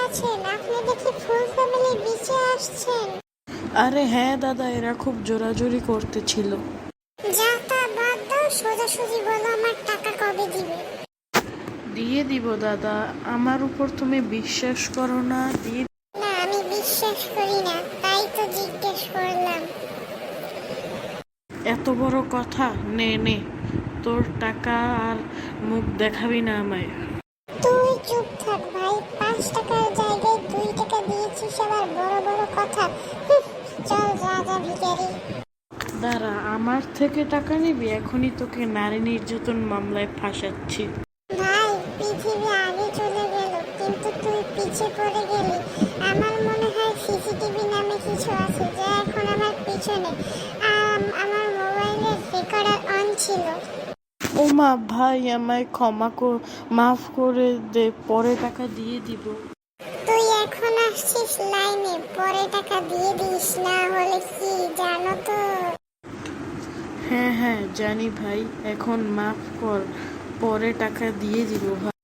আছেন? আপনি দেখি ফুল ফ্যামিলি বিচে আসছেন। আরে হ্যাঁ দাদা, এরা খুব জোরাজুরি করতেছিল। যা তা বাদ দাও, সোজাসুজি বলো আমার টাকা কবে দিবে? দিয়ে দিব দাদা, আমার উপর তুমি বিশ্বাস করো না? দিয়ে না, আমি বিশ্বাস করি না, তাই তো জিজ্ঞেস করলাম। এত বড় কথা, নে নে, তোর টাকা আর মুখ দেখাবি না আমায়। তুই চুপ থাক ভাই, 5 টাকার জায়গায় 2 টাকা দিয়েছিস, আবার বড় বড় কথা। হুঁ, চল যা যা ভিখারি। দাঁড়া, আমার থেকে টাকা নিবি? এখনই তোকে নারী নির্যাতন মামলায় ফাঁসাচ্ছি। ভাই, পৃথিবী আগে চলে গেল, কিন্তু তুই পিছে পড়ে গেলি। আমার মনে হয় সিসিটিভি নামে কিছু আছে, যা এখন আমার পিছনে। আমার মোবাইলের রেকর্ডার অন ছিল। ও মা, ভাই আমায় মাফ করে দে, পরে টাকা দিয়ে দিব। তুই এখন আসছিস লাইনে, পরে টাকা দিয়ে দিস, না হলে কি জানো তো? হ্যাঁ হ্যাঁ জানি ভাই, এখন মাফ কর, পরে টাকা দিয়ে দিব ভাই।